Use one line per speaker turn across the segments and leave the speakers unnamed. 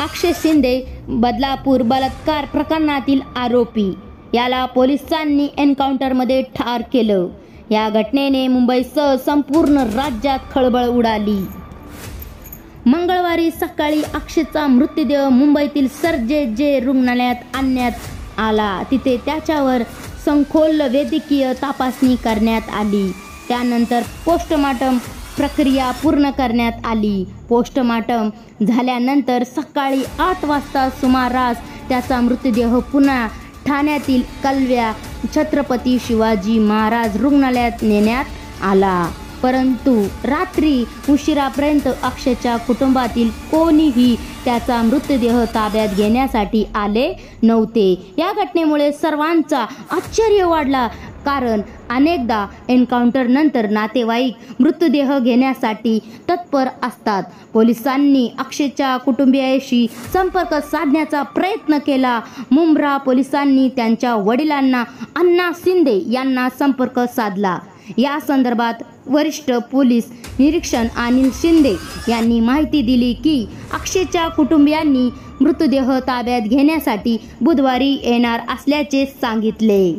अक्षय शिंदे बदलापूर बलात्कार प्रकरणातील आरोपी, याला पोलिसांनी एन्काउंटरमध्ये ठार केलं। या घटनेने मुंबईसह संपूर्ण राज्यात खळबळ उडाली। मंगळवारी सकाळी अक्षयचा मृतदेह मुंबईतील सर जे रुग्णालयात आणण्यात आला। तिथे त्याच्यावर सखोल वैद्यकीय तपासणी करण्यात आली। त्यानंतर पोस्टमार्टम प्रक्रिया पूर्ण करण्यात आली। पोस्टमार्टम झाल्यानंतर सकाळी 8 वाजता सुमारास त्याचा मृतदेह पुन्हा ठाण्यातील कलव्या छत्रपती शिवाजी महाराज रुग्णालयात नेण्यात आला। परंतु रात्री उशिरापर्यंत अक्षयच्या कुटुंबातील कोणीही त्याचा मृतदेह ताब्यात घेण्यासाठी आले नव्हते। या घटनेमुळे सर्वांचा आश्चर्य वाढला, कारण अनेकदा एन्काउंटर नंतर नातेवाईक मृतदेह घेण्यासाठी तत्पर असतात। पोलिसांनी अक्षयच्या कुटुंबियाशी संपर्क साधण्याचा प्रयत्न केला। मुंब्रा पोलिसांनी त्यांच्या वडिलांना अण्णा शिंदे यांना संपर्क साधला। या संदर्भात वरिष्ठ पोलीस निरीक्षक अनिल शिंदे यांनी माहिती दिली की अक्षयच्या कुटुंबियांनी मृतदेह ताब्यात घेण्यासाठी बुधवारी येणार असल्याचे सांगितले।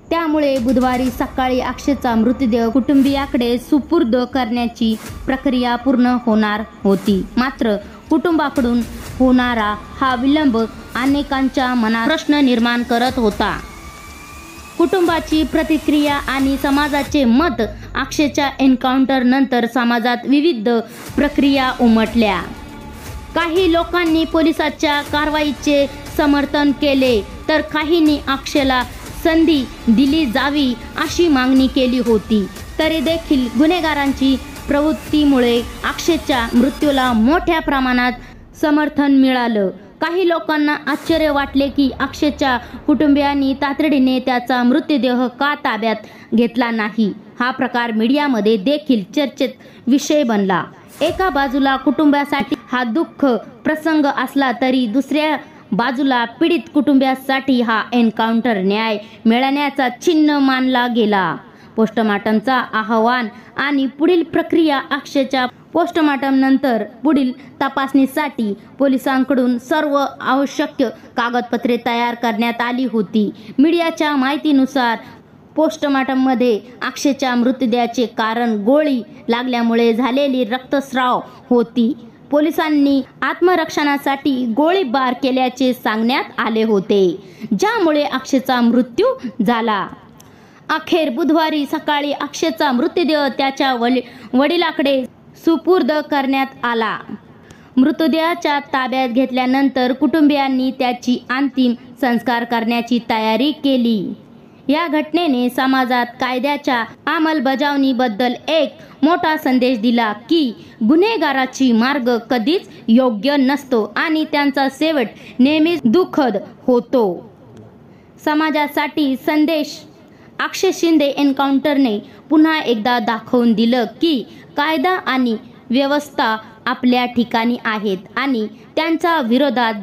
त्यामुळे बुधवारी सकाळी अक्षयचा मृतदेह कुटुंबियाकडे सुपूर्द करण्याची प्रक्रिया पूर्ण होणार होती। मात्र कुटुंबाकडून होणारा हा विलंब अनेकांच्या मनात प्रश्न निर्माण करत होता। कुटुंबाची प्रतिक्रिया आणि समाजाचे मत। अक्षयच्या एन्काउंटर नंतर समाजात विविध प्रक्रिया उमटल्या। काही लोकांनी पोलिसांच्या कारवाईचे समर्थन केले, तर काहींनी अक्षयला संधी दिली जावी अशी मागणी केली होती। तरी देखील गुन्हेगारांची प्रवृत्तीमुळे अक्षयच्या मृत्यूला मोठ्या प्रमाणात समर्थन मिळालं। काही लोकांना आश्चर्य वाटले की अक्षयच्या कुटुंबियांनी तातडीने त्याचा मृतदेह का ताब्यात घेतला नाही। हा प्रकार मीडियामध्ये देखील चर्चेत विषय बनला। एका बाजूला कुटुंबासाठी हा दुःख प्रसंग असला तरी दुसऱ्या बाजूला पीडित कुटुंबियासाठी हा एन्काउंटर न्याय मिळण्याचा चिन्ह मानला गेला। पोस्टमार्टमचा अहवाल आणि पुढील प्रक्रिया। अक्षयच्या पोस्टमार्टम नंतर पुढील तपासणीसाठी पोलिसांकडून सर्व आवश्यक कागदपत्रे तयार करण्यात आली होती। मीडियाच्या माहितीनुसार पोस्टमार्टममध्ये अक्षयच्या मृतदेहाचे कारण गोळी लागल्यामुळे झालेली रक्तस्राव होती। पोलिसांनी आत्मरक्षणासाठी गोळीबार केल्याचे सांगण्यात आले होते, ज्यामुळे अक्षयचा मृत्यू झाला। अखेर बुधवारी सकाळी अक्षयचा मृतदेह त्याच्या वडिलांकडे सुपूर्द करण्यात आला। मृतदेहाच्या ताब्यात घेतल्यानंतर कुटुंबियांनी त्याची अंतिम संस्कार करण्याची तयारी केली। या घटनेने समाजात कायद्याच्या अंमलबजावणीबद्दल एक मोठा संदेश दिला की गुन्हेगाराची मार्ग कधीच योग्य नसतो आणि त्यांचा शेवट नेहमीच दुःखद होतो। समाजासाठी संदेश। अक्षय शिंदे एन्काउंटरने पुन्हा एकदा दाखवून दिलं की कायदा आणि व्यवस्था आपल्या ठिकाणी आहेत आणि त्यांच्या विरोधात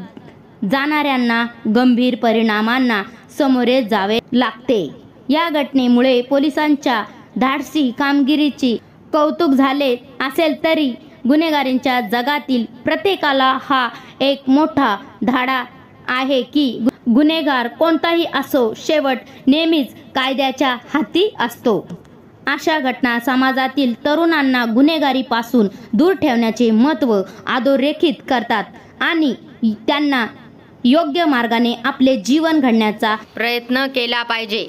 जाणाऱ्यांना गंभीर परिणामांना सामोरे जावे लागते। या घटनेमुळे पोलिसांच्या धाडसी कामगिरीचे कौतुक झाले असेल तरी गुन्हेगारीच्या जगातील प्रत्येकाला हा एक मोठा धडा आहे की गुन्हेगार कोणताही असो, शेवट नेहमीच कायद्याच्या हाती असतो। अशा घटना समाजातील तरुणांना गुन्हेगारीपासून दूर ठेवण्याचे महत्त्व अधोरेखित करतात आणि त्यांना योग्य मार्गाने आपले जीवन घडण्याचा प्रयत्न केला पाहिजे।